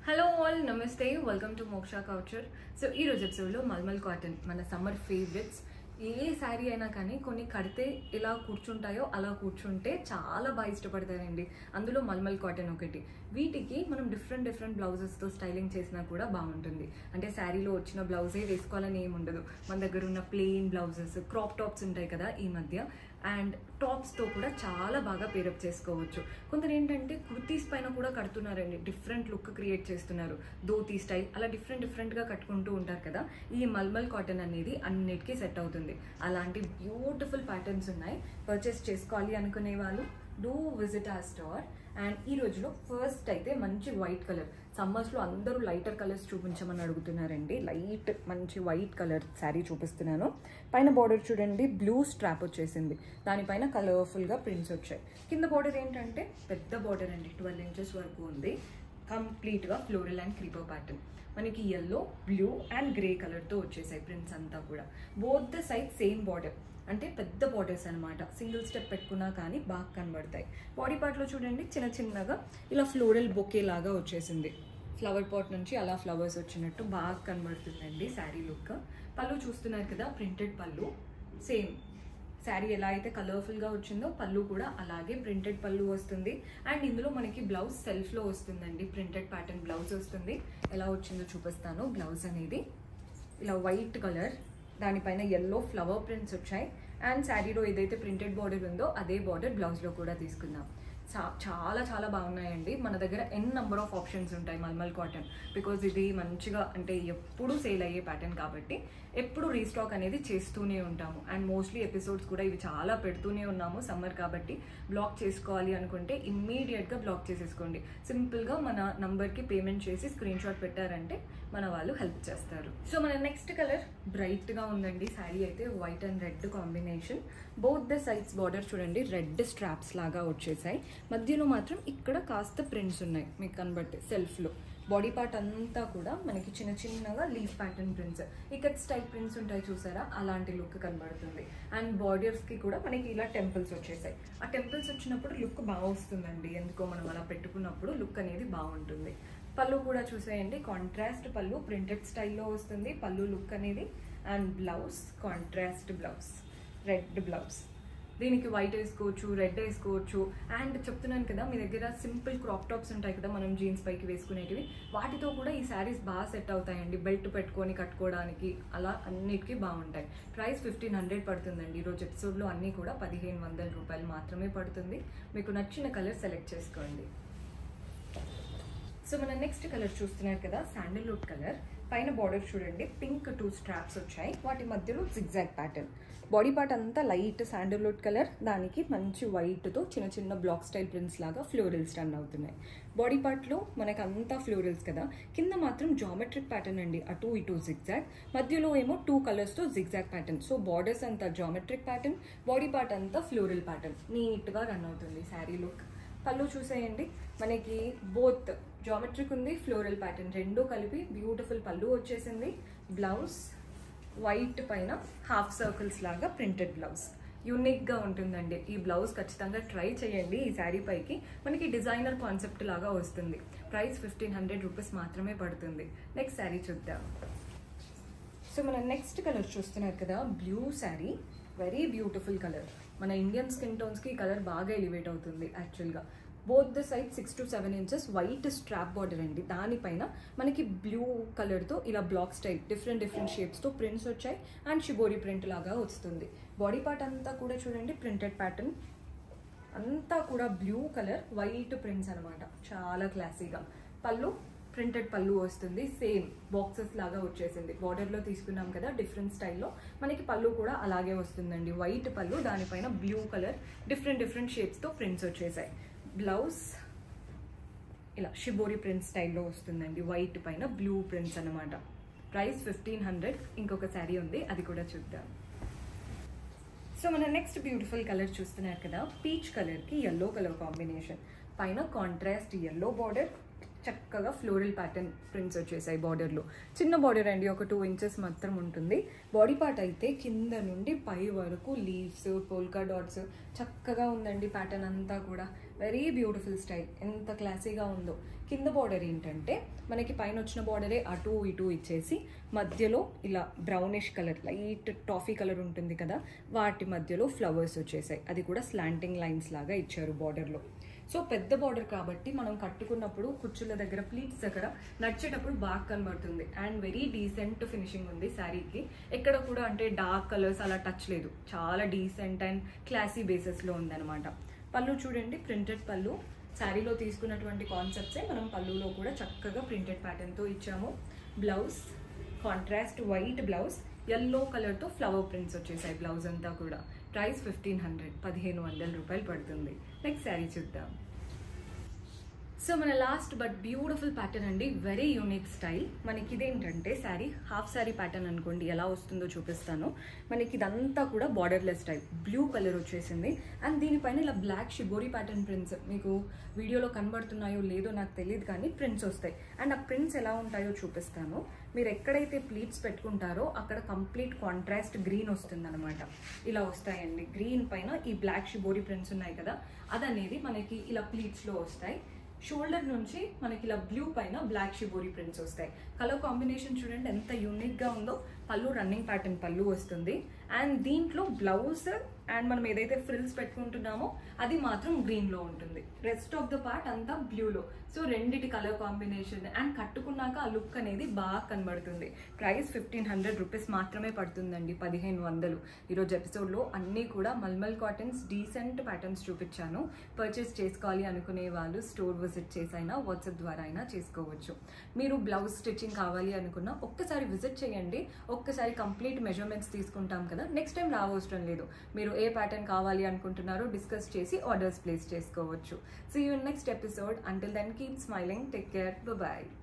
Hello all నమస్తే welcome to మోక్ష culture. So ఈ రోజు ఎపిసోడ్లో మల్మల్ కాటన్ మన సమ్మర్ ఫేవరెట్స్. ఏ శారీ అయినా కానీ కొన్ని కడితే ఎలా కూర్చుంటాయో అలా కూర్చుంటే చాలా బాగా ఇష్టపడతారండి. అందులో మల్మల్ కాటన్ ఒకటి. వీటికి మనం డిఫరెంట్ బ్లౌజెస్తో స్టైలింగ్ చేసినా కూడా బాగుంటుంది. అంటే శారీలో వచ్చిన బ్లౌజే వేసుకోవాలని ఏమి ఉండదు. మన దగ్గర ఉన్న ప్లెయిన్ బ్లౌజెస్, క్రాప్ టాప్స్ ఉంటాయి కదా ఈ మధ్య, అండ్ టాప్స్తో కూడా చాలా బాగా పేరప్ చేసుకోవచ్చు. కొందరు ఏంటంటే కుర్తీస్ పైన కూడా కడుతున్నారండి, డిఫరెంట్ లుక్ క్రియేట్ చేస్తున్నారు. ధోతీ స్టైల్ అలా డిఫరెంట్గా కట్టుకుంటూ ఉంటారు కదా. ఈ మల్మల్ కాటన్ అనేది అన్నిటికీ సెట్ అవుతుంది. అలాంటి బ్యూటిఫుల్ ప్యాటర్న్స్ ఉన్నాయి. పర్చేస్ చేసుకోవాలి అనుకునే వాళ్ళు డూ విజిట్ ఆ స్టోర్. అండ్ ఈ రోజులో ఫస్ట్ అయితే మంచి వైట్ కలర్, సమ్మర్స్లో అందరూ లైటర్ కలర్స్ చూపించమని అడుగుతున్నారండి. లైట్ మంచి వైట్ కలర్ శారీ చూపిస్తున్నాను. పైన బార్డర్ చూడండి, బ్లూ స్ట్రాప్ వచ్చేసింది, దానిపైన కలర్ఫుల్గా ప్రింట్స్ వచ్చాయి. కింద బార్డర్ ఏంటంటే పెద్ద బార్డర్ అండి, 12 ఇంచెస్ వరకు ఉంది. కంప్లీట్గా ఫ్లోరల్ అండ్ క్రీపర్ ప్యాటర్న్. మనకి ఎల్లో, బ్లూ అండ్ గ్రే కలర్తో వచ్చేసాయి ప్రింట్స్ అంతా కూడా. Both the side same border, అంటే పెద్ద బార్డర్స్ అనమాట. సింగిల్ స్టెప్ పెట్టుకున్నా కానీ బాగా కనబడతాయి. బాడీ పార్ట్లో చూడండి చిన్నగా ఇలా ఫ్లోరల్ బొకే లాగా వచ్చేసింది. ఫ్లవర్ పాట్ నుంచి అలా ఫ్లవర్స్ వచ్చినట్టు బాగా కనబడుతుందండి శారీ లుక్. పళ్ళు చూస్తున్నారు కదా, ప్రింటెడ్ పళ్ళు. సేమ్ శారీ ఎలా అయితే కలర్ఫుల్గా వచ్చిందో పళ్ళు కూడా అలాగే ప్రింటెడ్ పళ్ళు వస్తుంది. అండ్ ఇందులో మనకి బ్లౌజ్ సెల్ఫ్లో వస్తుందండి, ప్రింటెడ్ ప్యాటర్న్ బ్లౌజ్ వస్తుంది. ఎలా వచ్చిందో చూపిస్తాను. బ్లౌజ్ అనేది ఇలా వైట్ కలర్, దానిపైన ఎల్లో ఫ్లవర్ ప్రింట్స్ వచ్చాయి. అండ్ శారీలో ఏదైతే ప్రింటెడ్ బార్డర్ ఉందో అదే బార్డర్ బ్లౌజ్లో కూడా తీసుకుందాం. చాలా బాగున్నాయండి. మన దగ్గర నెంబర్ ఆఫ్ ఆప్షన్స్ ఉంటాయి మల్మల్ కాటన్, బికాజ్ ఇది మంచిగా అంటే ఎప్పుడు సేల్ అయ్యే ప్యాటర్న్ కాబట్టి ఎప్పుడు రీస్టాక్ అనేది చేస్తూనే ఉంటాము. అండ్ మోస్ట్లీ ఎపిసోడ్స్ కూడా ఇవి చాలా పెడుతూనే ఉన్నాము. సమ్మర్ కాబట్టి బ్లాక్ చేసుకోవాలి అనుకుంటే ఇమ్మీడియట్గా బ్లాక్ చేసేసుకోండి. సింపుల్గా మన నంబర్కి పేమెంట్ చేసి స్క్రీన్ షాట్ పెట్టారంటే మన వాళ్ళు హెల్ప్ చేస్తారు. సో మన నెక్స్ట్ కలర్ బ్రైట్గా ఉందండి. శారీ అయితే white and red combination. Both the sides border చూడండి రెడ్ స్ట్రాప్స్ లాగా వచ్చేసాయి. మధ్యలో మాత్రం ఇక్కడ కాస్త ప్రింట్స్ ఉన్నాయి మీకు కనబడితే సెల్ఫ్లో. బాడీ పార్ట్ అంతా కూడా మనకి చిన్నగా leaf pattern prints, ikat style prints ఉంటాయి చూసారా, అలాంటి లుక్ కనబడుతుంది. అండ్ బార్డర్స్కి కూడా మనకి ఇలా టెంపుల్స్ వచ్చేసాయి. ఆ టెంపుల్స్ వచ్చినప్పుడు లుక్ బాగా వస్తుందండి, ఎందుకో మనం అలా పెట్టుకున్నప్పుడు లుక్ అనేది బాగుంటుంది. పళ్ళు కూడా చూసేయండి, కాంట్రాస్ట్ పళ్ళు, ప్రింటెడ్ స్టైల్లో వస్తుంది పళ్ళు లుక్ అనేది. And blouse contrast blouse, red blouse. దీనికి వైట్ వేసుకోవచ్చు, రెడ్ వేసుకోవచ్చు. అండ్ చెప్తున్నాను కదా, మీ దగ్గర సింపుల్ క్రాప్ టాప్స్ ఉంటాయి కదా మనం జీన్స్ పైకి వేసుకునేటివి, వాటితో కూడా ఈ శారీస్ బాగా సెట్ అవుతాయండి. బెల్ట్ పెట్టుకొని కట్టుకోవడానికి అలా అన్నిటికీ బాగుంటాయి. ప్రైస్ 1500 పడుతుందండి. ఈరోజు ఎపిసోడ్లో అన్నీ కూడా 1500 రూపాయలు మాత్రమే పడుతుంది. మీకు నచ్చిన కలర్ సెలెక్ట్ చేసుకోండి. సో మన నెక్స్ట్ కలర్ చూస్తున్నారు కదా, శాండిల్వుడ్ కలర్. పైన బార్డర్ చూడండి పింక్ 2 స్ట్రాప్స్ వచ్చాయి, వాటి మధ్యలో జిగ్జాగ్ ప్యాటర్న్. బాడీ పార్ట్ అంతా లైట్ శాండిల్వుడ్ కలర్, దానికి మంచి వైట్తో చిన్న బ్లాక్ స్టైల్ ప్రింట్స్ లాగా ఫ్లోరల్స్ రన్ అవుతున్నాయి. బాడీ పార్ట్లో మనకు అంతా ఫ్లోరల్స్ కదా, కింద మాత్రం జామెట్రిక్ ప్యాటర్న్ అండి, అటు ఇటు జిగ్జాగ్, మధ్యలో ఏమో 2 కలర్స్తో జిగ్జాగ్ ప్యాటర్న్. సో బార్డర్స్ అంతా జామెట్రిక్ ప్యాటర్న్, బాడీ పార్ట్ అంతా ఫ్లోరల్ ప్యాటర్న్, నీట్గా రన్ అవుతుంది శారీ లుక్. పళ్ళు చూసేయండి, మనకి బోత్ జామెట్రిక్ ఉంది, ఫ్లోరల్ ప్యాటర్న్ రెండు కలిపి బ్యూటిఫుల్ పళ్ళు వచ్చేసింది. బ్లౌజ్ వైట్ పైన హాఫ్ సర్కిల్స్ లాగా ప్రింటెడ్ బ్లౌజ్, యూనిక్గా ఉంటుందండి. ఈ బ్లౌజ్ ఖచ్చితంగా ట్రై చేయండి. ఈ శారీ పైకి మనకి డిజైనర్ కాన్సెప్ట్ లాగా వస్తుంది. ప్రైస్ 1500 రూపీస్ మాత్రమే పడుతుంది. నెక్స్ట్ శారీ చూద్దాం. సో మన నెక్స్ట్ కలర్ చూస్తున్నారు కదా, blue sari, very beautiful colour. మన ఇండియన్ స్కిన్ టోన్స్కి ఈ కలర్ బాగా ఎలివేట్ అవుతుంది యాక్చువల్గా. Both the side 6 to 7 inches white strap border అండి, దానిపైన మనకి బ్లూ కలర్తో ఇలా బ్లాక్ స్టైల్ డిఫరెంట్ షేప్స్తో ప్రింట్స్ వచ్చాయి. అండ్ షిబోరి ప్రింట్ లాగా వస్తుంది. బాడీ పార్ట్ అంతా కూడా చూడండి ప్రింటెడ్ ప్యాటర్న్, అంతా కూడా బ్లూ కలర్ వైట్ ప్రింట్స్ అనమాట, చాలా క్లాసీగా. పళ్ళు ప్రింటెడ్ పళ్ళు వస్తుంది, సేమ్ బాక్సెస్ లాగా వచ్చేసింది. బార్డర్లో తీసుకున్నాం కదా డిఫరెంట్ స్టైల్లో, మనకి పళ్ళు కూడా అలాగే వస్తుందండి. వైట్ పళ్ళు, దానిపైన బ్లూ కలర్ డిఫరెంట్ షేప్స్తో ప్రింట్స్ వచ్చేసాయి. బ్లౌజ్ ఇలా షిబోరి ప్రింట్ స్టైల్లో వస్తుందండి, వైట్ పైన బ్లూ ప్రింట్స్ అనమాట. ప్రైస్ 1500. ఇంకొక శారీ ఉంది, అది కూడా చూద్దాం. సో మన నెక్స్ట్ బ్యూటిఫుల్ కలర్ చూస్తున్నారు కదా, పీచ్ కలర్కి ఎల్లో కలర్ కాంబినేషన్. పైన కాంట్రాస్ట్ ఎల్లో బార్డర్, చక్కగా ఫ్లోరల్ ప్యాటర్న్ ప్రింట్స్ వచ్చేసాయి బార్డర్లో. చిన్న బార్డర్ అండి, ఒక 2 ఇంచెస్ మాత్రం ఉంటుంది. బాడీ పార్ట్ అయితే కింద నుండి పై వరకు లీవ్స్, పోల్కా డాట్స్ చక్కగా ఉందండి. ప్యాటర్న్ అంతా కూడా వెరీ బ్యూటిఫుల్ స్టైల్, ఎంత క్లాసీగా ఉందో. కింద బార్డర్ ఏంటంటే మనకి పైన వచ్చిన బార్డరే అటు ఇటు ఇచ్చేసి మధ్యలో ఇలా brownish colour, light toffee colour ఉంటుంది కదా, వాటి మధ్యలో ఫ్లవర్స్ వచ్చేసాయి. అది కూడా స్లాంటింగ్ లైన్స్ లాగా ఇచ్చారు బార్డర్లో. సో పెద్ద బార్డర్ కాబట్టి మనం కట్టుకున్నప్పుడు కుచ్చుల దగ్గర, ప్లీట్స్ దగ్గర నడిచేటప్పుడు బాగా కనబడుతుంది. అండ్ వెరీ డీసెంట్ ఫినిషింగ్ ఉంది శారీకి. ఎక్కడ కూడా అంటే డార్క్ కలర్స్ అలా టచ్ లేదు, చాలా డీసెంట్ అండ్ క్లాసీ బేసెస్లో ఉందన్నమాట. పళ్ళు చూడండి, ప్రింటెడ్ పళ్ళు. శారీలో తీసుకున్నటువంటి కాన్సెప్ట్సే మనం పళ్ళులో కూడా చక్కగా ప్రింటెడ్ ప్యాటర్న్తో ఇచ్చాము. Blouse contrast white blouse, yellow కలర్తో ఫ్లవర్ ప్రింట్స్ వచ్చేసాయి బ్లౌజ్ అంతా కూడా. ప్రైస్ 1500 రూపాయలు పడుతుంది. నెక్స్ట్ శారీ చూద్దాం. సో మన లాస్ట్ బట్ బ్యూటిఫుల్ ప్యాటర్న్ అండి, వెరీ యూనిక్ స్టైల్. మనకి ఇదేంటంటే శారీ హాఫ్ శారీ ప్యాటర్న్ అనుకోండి, ఎలా వస్తుందో చూపిస్తాను. మనకి ఇదంతా కూడా బార్డర్లెస్ స్టైల్, బ్లూ కలర్ వచ్చేసింది. అండ్ దీనిపైన ఇలా బ్లాక్ షిబోరి ప్యాటర్న్ ప్రింట్స్, మీకు వీడియోలో కనబడుతున్నాయో లేదో నాకు తెలియదు కానీ ప్రింట్స్ వస్తాయి. అండ్ ఆ ప్రింట్స్ ఎలా ఉంటాయో చూపిస్తాను. మీరు ఎక్కడైతే ప్లీట్స్ పెట్టుకుంటారో అక్కడ కంప్లీట్ కాంట్రాస్ట్ గ్రీన్ వస్తుంది అనమాట. ఇలా వస్తాయండి. గ్రీన్ పైన ఈ బ్లాక్ షిబోరి ప్రింట్స్ ఉన్నాయి కదా, అదనేది మనకి ఇలా ప్లీట్స్లో వస్తాయి. షోల్డర్ నుంచి మనకి ఇలా బ్లూ పైన బ్లాక్ షిబోరి ప్రింట్స్ వస్తాయి. కలర్ కాంబినేషన్ చూడండి ఎంత యూనిక్గా ఉందో. పళ్ళు రన్నింగ్ ప్యాటర్న్ పళ్ళు వస్తుంది. అండ్ దీంట్లో బ్లౌజ్ అండ్ మనం ఏదైతే ఫ్రిల్స్ పెట్టుకుంటున్నామో అది మాత్రం గ్రీన్లో ఉంటుంది. రెస్ట్ ఆఫ్ ద పార్ట్ అంతా బ్లూలో. సో రెండిటి కలర్ కాంబినేషన్ అండ్ కట్టుకున్నాక ఆ లుక్ అనేది బాగా కనబడుతుంది. ప్రైస్ 1500 రూపీస్ మాత్రమే పడుతుందండి, 1500. ఈరోజు ఎపిసోడ్లో అన్నీ కూడా మల్మల్ కాటన్స్ డీసెంట్ ప్యాటర్న్స్ చూపించాను. పర్చేస్ చేసుకోవాలి అనుకునే వాళ్ళు స్టోర్ విజిట్ చేసైనా వాట్సాప్ ద్వారా అయినా చేసుకోవచ్చు. మీరు బ్లౌజ్ స్టిచ్చింగ్ కావాలి అనుకున్నా ఒక్కసారి విజిట్ చేయండి. ఒక్కసారి కంప్లీట్ మెజర్మెంట్స్ తీసుకుంటాం కదా, నెక్స్ట్ టైం రావసరం లేదు. మీరు ఏ ప్యాటర్న్ కావాలి అనుకుంటున్నారో డిస్కస్ చేసి ఆర్డర్స్ ప్లేస్ చేసుకోవచ్చు. See you in next episode. Until then, keep smiling. Take care. Bye-bye.